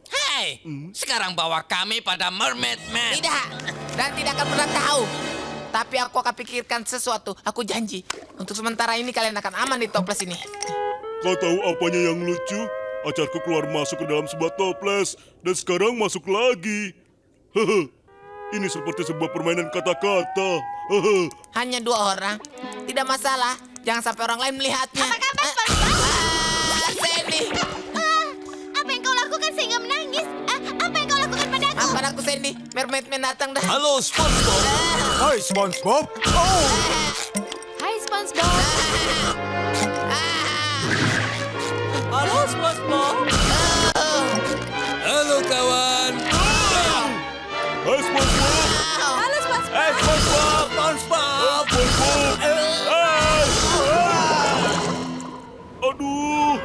S6: Hei, sekarang bawa kami pada Mermaid Man.
S1: Tidak, dan tidak akan pernah tahu. Tapi aku akan pikirkan sesuatu. Aku janji. Untuk sementara ini kalian akan aman di toples ini.
S2: Kau tahu apanya yang lucu? Acarku keluar masuk ke dalam sebuah toples. Dan sekarang masuk lagi. Ini seperti sebuah permainan kata-kata.
S1: Hanya 2 orang. Tidak masalah. Jangan sampai orang lain melihatnya.
S5: Apa kabar, SpongeBob?
S1: Sandy.
S5: Apa yang kau lakukan sehingga menangis? Apa yang kau lakukan padaku?
S1: Maafkan aku, Sandy. Mermaid Man datang dah.
S3: Halo, SpongeBob.
S4: Hai SpongeBob. Oh,
S5: Hai, SpongeBob.
S10: Halo, SpongeBob.
S8: Halo kawan.
S2: Hai SpongeBob.
S5: Halo, SpongeBob.
S8: Hey SpongeBob.
S2: SpongeBob. Hai. Aduh.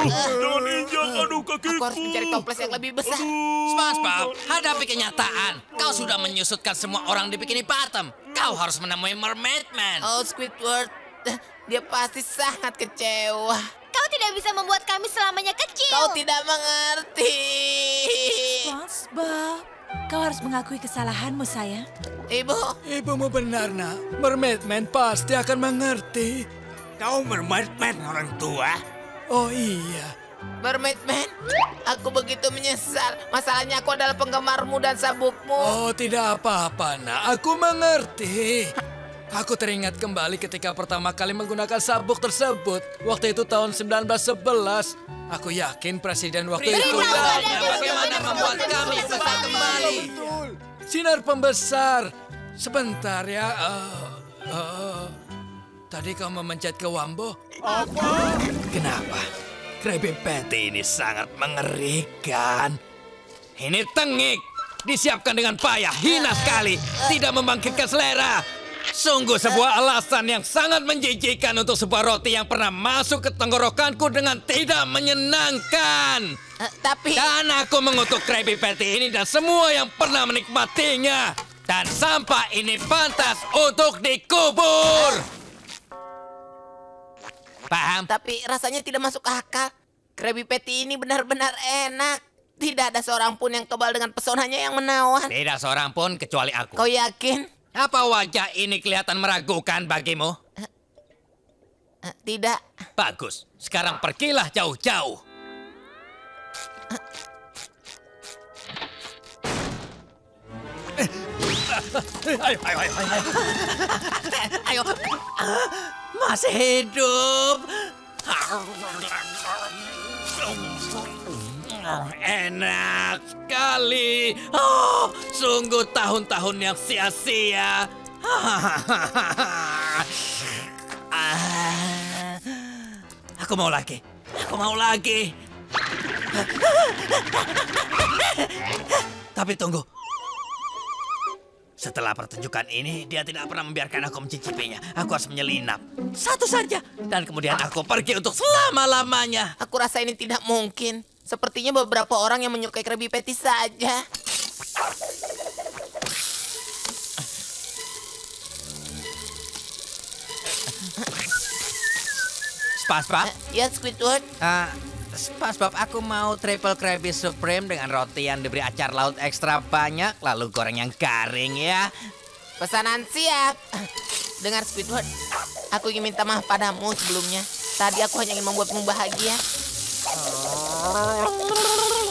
S2: Jangan injak. Aduh, kakiku.
S1: Aku harus mencari toples yang lebih besar.
S6: SpongeBob, hadapi kenyataan. Kau sudah menyusutkan semua orang di Bikini Bottom. Kau harus menemui Mermaid Man.
S1: Oh, Squidward. Dia pasti sangat kecewa.
S5: Kau tidak bisa membuat kami selamanya kecil.
S1: Kau tidak mengerti.
S9: SpongeBob, kau harus mengakui kesalahanmu, sayang.
S1: Ibu,
S12: Ibumu benar, nak. Mermaid Man pasti akan mengerti.
S4: kau Mermaid Man orang tua?
S12: Oh iya.
S1: Mermaid Man, aku begitu menyesal. Masalahnya aku adalah penggemarmu dan sabukmu.
S12: Oh, tidak apa-apa, nak. Aku mengerti. Aku teringat kembali ketika pertama kali menggunakan sabuk tersebut. Waktu itu tahun 1911. Aku yakin presiden waktu itu...
S6: Bagaimana membuat kami besar kembali?
S12: Sinar pembesar. Sebentar ya. Tadi kau memencet ke Wambo?
S4: Apa?
S12: Kenapa? Krabby Patty ini sangat mengerikan.
S6: Ini tengik. Disiapkan dengan payah, hina sekali. Tidak membangkitkan selera. Sungguh sebuah alasan yang sangat menjijikan untuk sebuah roti yang pernah masuk ke tenggorokanku dengan tidak menyenangkan.
S1: Tapi...
S6: Dan aku mengutuk Krabby Patty ini dan semua yang pernah menikmatinya. Dan sampah ini pantas untuk dikubur. Paham?
S1: Tapi rasanya tidak masuk akal. Krabby Patty ini benar-benar enak. Tidak ada seorang pun yang kebal dengan pesonanya yang menawan.
S6: Tidak seorang pun kecuali aku.
S1: Kau yakin?
S6: Apa wajah ini kelihatan meragukan bagimu?
S1: Tidak.
S6: Bagus. Sekarang pergilah jauh-jauh.
S10: Ayo. Masih hidup.
S6: Enak sekali. Oh, sungguh tahun-tahun yang sia-sia. Aku mau lagi. Aku mau lagi. Tapi tunggu. Setelah pertunjukan ini, dia tidak pernah membiarkan aku mencicipinya. Aku harus menyelinap. Satu saja. Dan kemudian aku pergi untuk selama-lamanya.
S1: Aku rasa ini tidak mungkin. Sepertinya beberapa orang yang menyukai Krabby Patty saja.
S6: SpongeBob?
S1: Ya, Squidward.
S6: SpongeBob, aku mau triple Krabby Supreme dengan roti yang diberi acar laut ekstra banyak, lalu goreng yang garing ya.
S1: Pesanan siap. Dengar, Squidward. Aku ingin minta maaf padamu sebelumnya. Tadi aku hanya ingin membuatmu bahagia.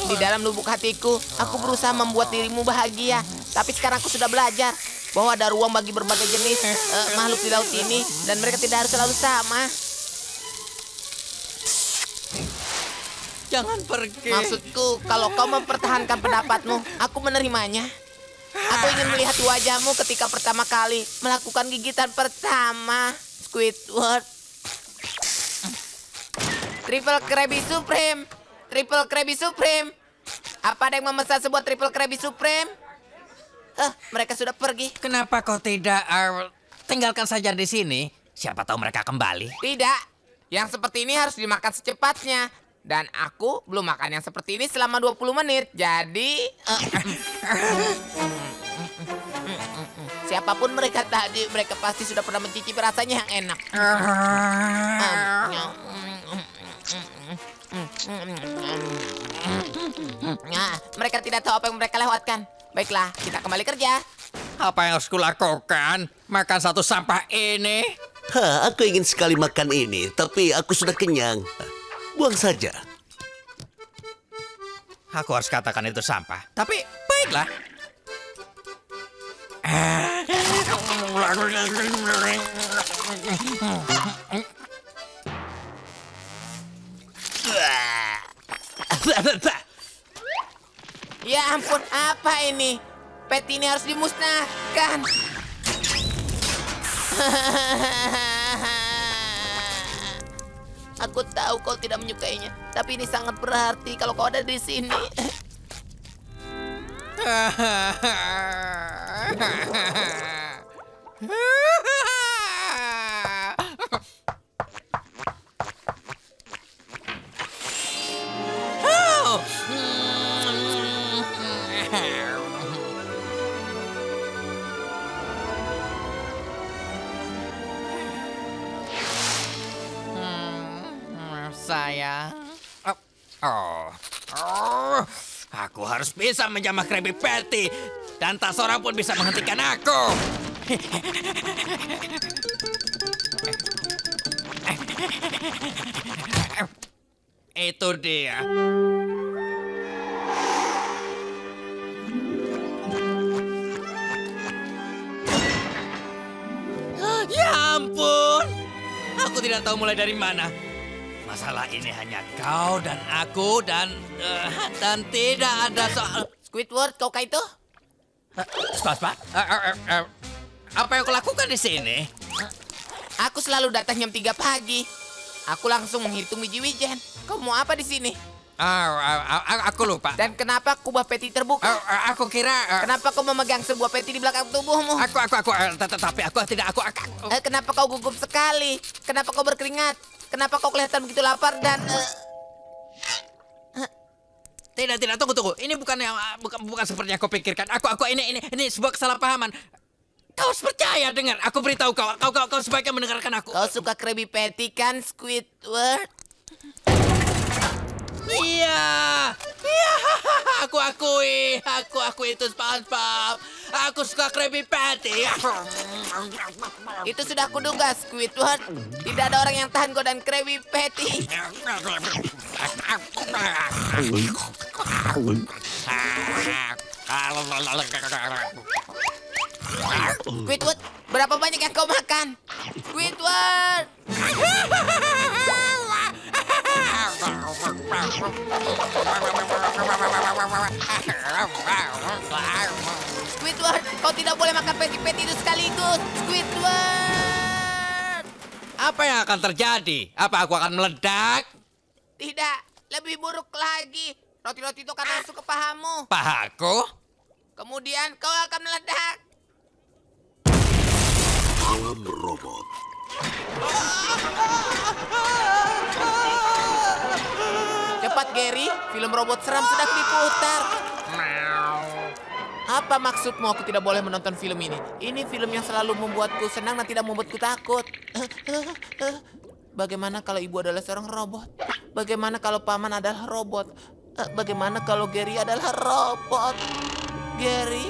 S1: Di dalam lubuk hatiku, aku berusaha membuat dirimu bahagia. Tapi sekarang aku sudah belajar bahwa ada ruang bagi berbagai jenis makhluk di laut ini. Dan mereka tidak harus selalu sama.
S6: Jangan pergi.
S1: Maksudku, kalau kau mempertahankan pendapatmu, aku menerimanya. Aku ingin melihat wajahmu ketika pertama kali melakukan gigitan pertama, Squidward. Triple Krabby Supreme. Triple Krabby Supreme. Apa ada yang memesan sebuah Triple Krabby Supreme? Mereka sudah pergi.
S6: Kenapa kau tidak tinggalkan saja di sini? Siapa tahu mereka kembali.
S1: Tidak. Yang seperti ini harus dimakan secepatnya. Dan aku belum makan yang seperti ini selama 20 menit. Jadi... siapapun mereka tadi, mereka pasti sudah pernah mencicipi rasanya yang enak. Mereka tidak tahu apa yang mereka lewatkan. Baiklah, kita kembali kerja.
S6: Apa yang harus kulakukan? Makan satu sampah ini?
S11: Aku ingin sekali makan ini, tapi aku sudah kenyang. Buang saja.
S6: Aku harus katakan itu sampah. Tapi baiklah.
S1: Ya ampun, apa ini? Patty ini harus dimusnahkan. Aku tahu kau tidak menyukainya, tapi ini sangat berarti kalau kau ada di sini.
S6: Sayang. Aku harus bisa menjamah Krabby Patty. Dan tak seorang pun bisa menghentikan aku. Itu dia. Ya ampun. Aku tidak tahu mulai dari mana. Masalah ini hanya kau dan aku dan tidak ada soal...
S1: Squidward, kau kah itu?
S6: Squidward? Apa yang kau lakukan di sini?
S1: Aku selalu datang jam 3 pagi. Aku langsung menghitung biji-wijen. Kau mau apa di sini?
S6: Aku lupa.
S1: Dan kenapa kubah peti terbuka?
S6: Aku kira...
S1: Kenapa kau memegang sebuah peti di belakang tubuhmu?
S6: Tapi aku tidak...
S1: Kenapa kau gugup sekali? Kenapa kau berkeringat? Kenapa kau kelihatan begitu lapar dan...
S6: Tidak, tunggu. Ini bukan seperti yang kau pikirkan. Ini sebuah kesalahpahaman. Kau harus percaya, dengar. Aku beritahu kau sebaiknya mendengarkan aku.
S1: Kau suka Krabby Patty kan, Squidward?
S6: Iya, aku akui itu SpongeBob. Aku suka Krabby Patty.
S1: Itu sudah kuduga, Squidward. Tidak ada orang yang tahan kau dan Krabby Patty. Squidward, berapa banyak yang kau makan? Squidward! Squidward, kau tidak boleh makan peti-peti itu sekaligus. Squidward!
S6: Apa yang akan terjadi? Apa aku akan meledak?
S1: Tidak, lebih buruk lagi. Roti-roti itu akan masuk ke pahamu.
S6: Pahaku?
S1: Kemudian kau akan meledak.
S11: Malam robot.
S1: Cepat, Gary. Film robot seram sedang diputar. Apa maksudmu aku tidak boleh menonton film ini? Ini film yang selalu membuatku senang dan tidak membuatku takut. Bagaimana kalau ibu adalah seorang robot? Bagaimana kalau paman adalah robot? Bagaimana kalau Gary adalah robot? Gary?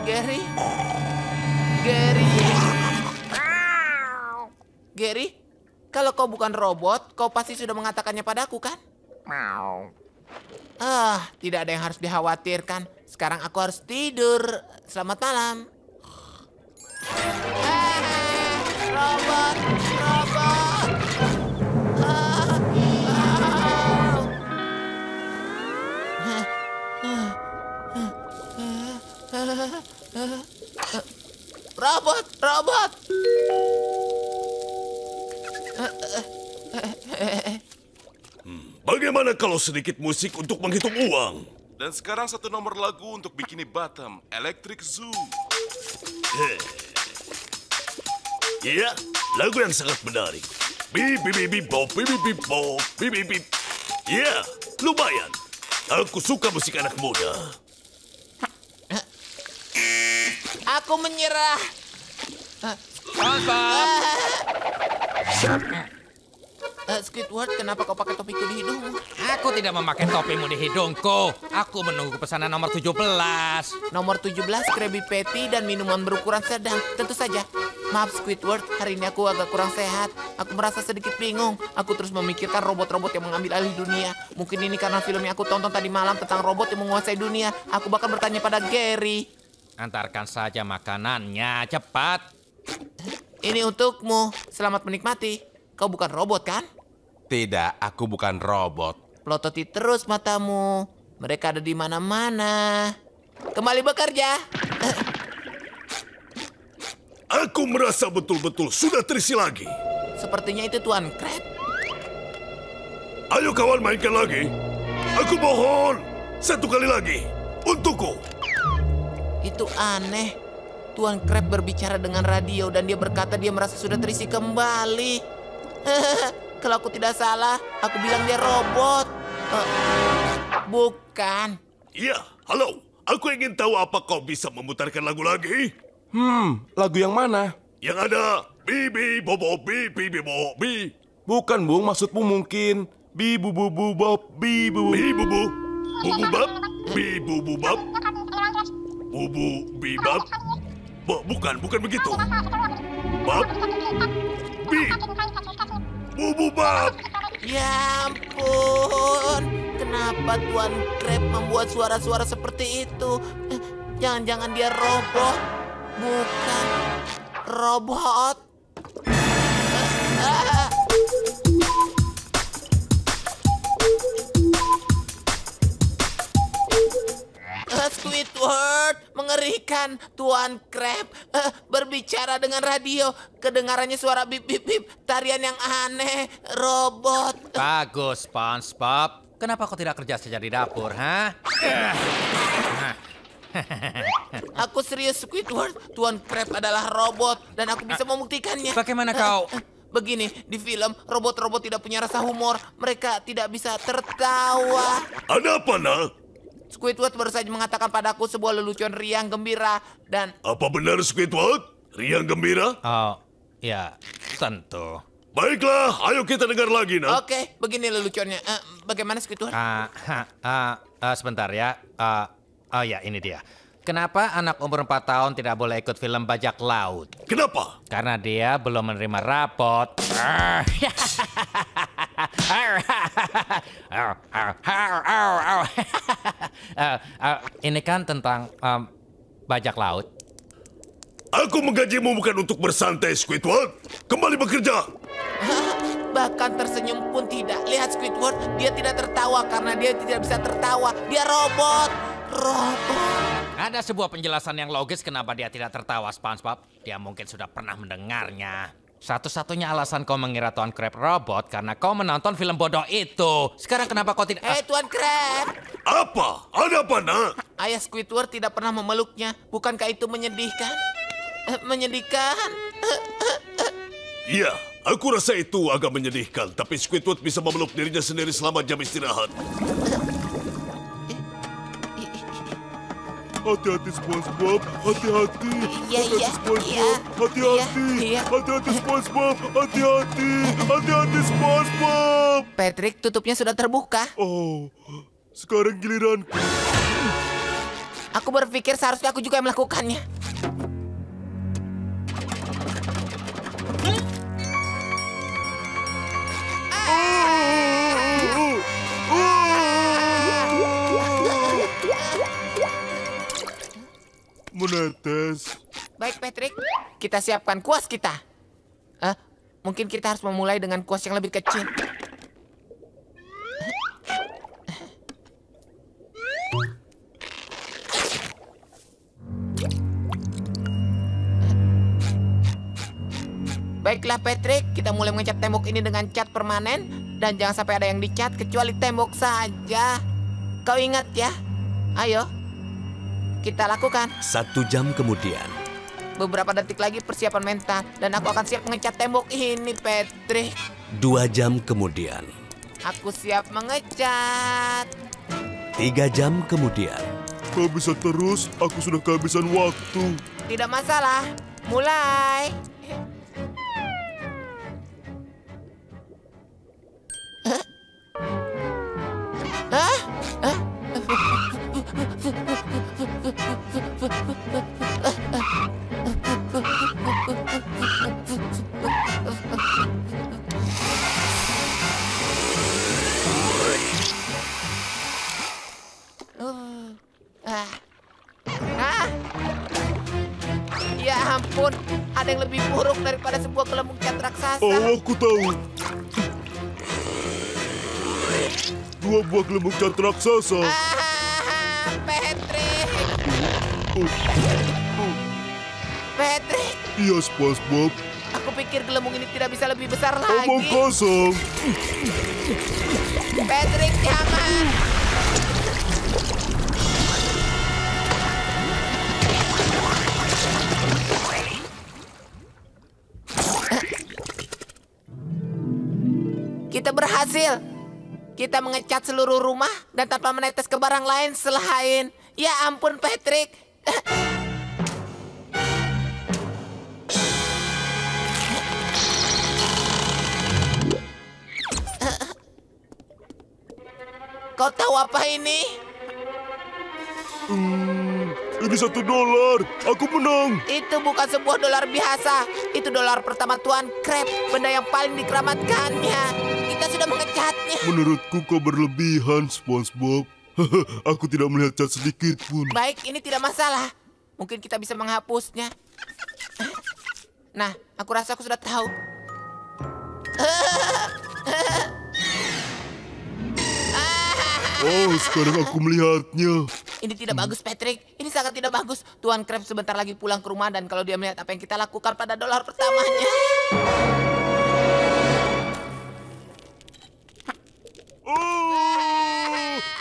S1: Gary? Gary? Gary? Kalau kau bukan robot, kau pasti sudah mengatakannya padaku, kan? Tidak ada yang harus dikhawatirkan. Sekarang aku harus tidur. Selamat malam. Robot! Robot! Robot! Robot!
S2: Bagaimana kalau sedikit musik untuk menghitung uang?
S8: Dan sekarang satu nomor lagu untuk Bikini Bottom, Electric Zoo.
S2: Iya, lagu yang sangat menarik. Bip bip bip bip bop bip bip bip bop bip bip bip. Iya, lumayan. Aku suka musik anak muda.
S1: Aku menyerah. Squidward, kenapa kau pakai topiku di hidungmu?
S6: Aku tidak memakai topimu di hidungku. Aku menunggu pesanan nomor 17.
S1: Nomor 17, Krabby Patty dan minuman berukuran sedang. Tentu saja. Maaf, Squidward. Hari ini aku agak kurang sehat. Aku merasa sedikit bingung. Aku terus memikirkan robot-robot yang mengambil alih dunia. Mungkin ini karena film yang aku tonton tadi malam tentang robot yang menguasai dunia. Aku bahkan bertanya pada Gary.
S6: Antarkan saja makanannya, cepat.
S1: Ini untukmu. Selamat menikmati. Kau bukan robot, kan?
S8: Tidak, aku bukan robot.
S1: Pelototi terus matamu. Mereka ada di mana-mana. Kembali bekerja.
S2: Aku merasa betul-betul sudah terisi lagi.
S1: Sepertinya itu Tuan Crab.
S2: Ayo kawan mainkan lagi. Aku mohon. Satu kali lagi. Untukku.
S1: Itu aneh. Tuan Crab berbicara dengan radio dan dia berkata dia merasa sudah terisi kembali. Kalau aku tidak salah, aku bilang dia robot. Bukan.
S2: Iya, halo. Aku ingin tahu apa kau bisa memutarkan lagu lagi?
S8: Lagu yang mana?
S2: Yang ada bibi bobo bibi bobo bi.
S8: Bukan, Bung. Maksudmu mungkin bi bu bu bu bob bi bu
S2: Bi bubu. Bubu bab. Bi bubu bab. Bubu bi bab. Bukan begitu. Bab. Bi. Bubu bab.
S1: Ya ampun. Kenapa Tuan Crab membuat suara-suara seperti itu? Jangan-jangan dia robot. Bukan robot. Squidward, mengerikan. Tuan Crab berbicara dengan radio. Kedengarannya suara bip bip bip. Tarian yang aneh. Robot.
S6: Bagus, SpongeBob. Kenapa kau tidak kerja saja di dapur, ha?
S1: Aku serius, Squidward. Tuan Crab adalah robot dan aku bisa membuktikannya.
S6: Bagaimana kau?
S1: Begini, di film, robot-robot tidak punya rasa humor. Mereka tidak bisa tertawa.
S2: Ada apa, nak?
S1: Squidward baru saja mengatakan padaku sebuah lelucon riang gembira dan...
S2: Apa benar, Squidward? Riang gembira?
S6: Oh, ya, tentu.
S2: Baiklah, ayo kita dengar lagi, nak.
S1: Oke, begini leluconnya. Bagaimana, Squidward?
S6: Sebentar ya. Oh ya, ini dia. Kenapa anak umur 4 tahun tidak boleh ikut film bajak laut?
S2: Kenapa?
S6: Karena dia belum menerima rapot. Ini kan tentang bajak laut.
S2: Aku menggajimu bukan untuk bersantai, Squidward. Kembali bekerja.
S1: Bahkan tersenyum pun tidak. Lihat Squidward, dia tidak tertawa karena dia tidak bisa tertawa. Dia robot.
S6: Ada sebuah penjelasan yang logis kenapa dia tidak tertawa, SpongeBob. Dia mungkin sudah pernah mendengarnya. Satu-satunya alasan kau mengira Tuan Crab robot karena kau menonton film bodoh itu. Sekarang kenapa kau tidak...
S1: Tuan Crab!
S2: Apa? Ada apa, nak?
S1: Ayah Squidward tidak pernah memeluknya. Bukankah itu menyedihkan? Menyedihkan?
S2: Iya, aku rasa itu agak menyedihkan. Tapi Squidward bisa memeluk dirinya sendiri selama jam istirahat. Hati-hati, SpongeBob. Hati-hati.
S1: Iya.
S2: SpongeBob. Hati-hati. Hati-hati, SpongeBob. Hati-hati. Hati-hati, SpongeBob.
S1: Patrick, tutupnya sudah terbuka.
S2: Oh, sekarang giliranku.
S1: Aku berpikir seharusnya aku juga yang melakukannya.
S2: Menetes.
S1: Baik, Patrick. Kita siapkan kuas kita. Mungkin kita harus memulai dengan kuas yang lebih kecil. Baiklah, Patrick. Kita mulai mengecat tembok ini dengan cat permanen. Dan jangan sampai ada yang dicat kecuali tembok saja. Kau ingat ya? Ayo. Kita lakukan.
S11: 1 jam kemudian.
S1: Beberapa detik lagi persiapan mental. Dan aku akan siap mengecat tembok ini, Patrick.
S11: 2 jam kemudian.
S1: Aku siap mengecat.
S11: 3 jam kemudian.
S2: Kau bisa terus, aku sudah kehabisan waktu.
S1: Tidak masalah. Mulai. lebih buruk daripada sebuah gelembung cat raksasa.
S2: Oh, aku tahu. 2 buah gelembung cat raksasa.
S1: Patrick. Patrick.
S2: Iya, SpongeBob.
S1: Aku pikir gelembung ini tidak bisa lebih besar lagi.
S2: Omong kosong.
S1: Patrick, jangan. Kita berhasil. Kita mengecat seluruh rumah dan tanpa menetes ke barang lain selain... Ya ampun, Patrick. Kau tahu apa ini?
S2: Ini $1. Aku menang.
S1: Itu bukan sebuah dolar biasa. Itu dolar pertama Tuan Krab. Benda yang paling dikeramatkannya. Kita sudah mengecatnya.
S2: Menurutku kau berlebihan, SpongeBob. Aku tidak melihat cat sedikit pun.
S1: Baik, ini tidak masalah. Mungkin kita bisa menghapusnya. Nah, aku rasa aku sudah tahu.
S2: Oh, sekarang aku melihatnya.
S1: Ini tidak bagus, Patrick. Ini sangat tidak bagus. Tuan Krab sebentar lagi pulang ke rumah dan kalau dia melihat apa yang kita lakukan pada dolar pertamanya.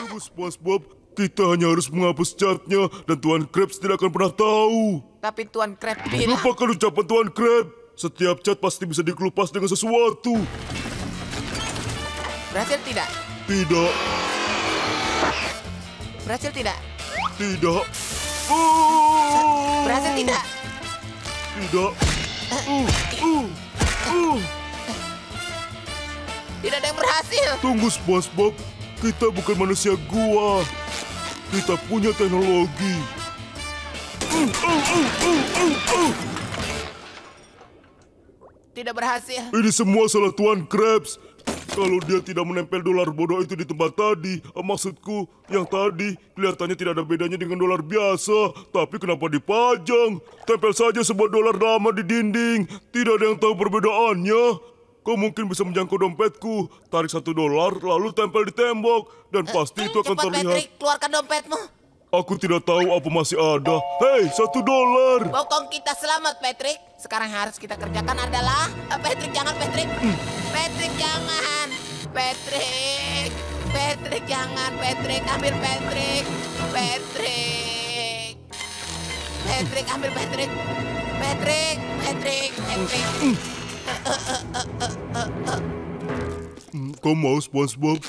S2: Tunggu, SpongeBob. Kita hanya harus menghapus catnya dan Tuan Krabs tidak akan pernah tahu.
S1: Tapi Tuan Krab bilang...
S2: Lupakan ucapan Tuan Krab. Setiap cat pasti bisa dikelupas dengan sesuatu.
S1: Berhasil tidak?
S2: Tidak.
S1: Berhasil tidak?
S2: Tidak.
S1: Berhasil tidak?
S2: Tidak.
S1: Tidak ada yang berhasil.
S2: Tunggu, SpongeBob. Kita bukan manusia gua. Kita punya teknologi.
S1: Tidak berhasil.
S2: Ini semua salah Tuan Krabs. Kalau dia tidak menempel dolar bodoh itu di tempat tadi, maksudku yang tadi kelihatannya tidak ada bedanya dengan dolar biasa. Tapi kenapa dipajang? Tempel saja sebuah dolar lama di dinding. Tidak ada yang tahu perbedaannya. Kau mungkin bisa menjangkau dompetku. Tarik $1 lalu tempel di tembok. Dan pasti itu akan
S1: Cepat,
S2: terlihat.
S1: Patrick, keluarkan dompetmu.
S2: Aku tidak tahu apa masih ada. Hei, $1.
S1: Pokok kita selamat, Patrick. Sekarang yang harus kita kerjakan adalah... Patrick, jangan, Patrick. Patrick, jangan. Patrick. Patrick, jangan. Patrick, ambil Patrick. Patrick. Patrick, ambil Patrick. Patrick. Patrick. Patrick.
S2: Kau mau, SpongeBob?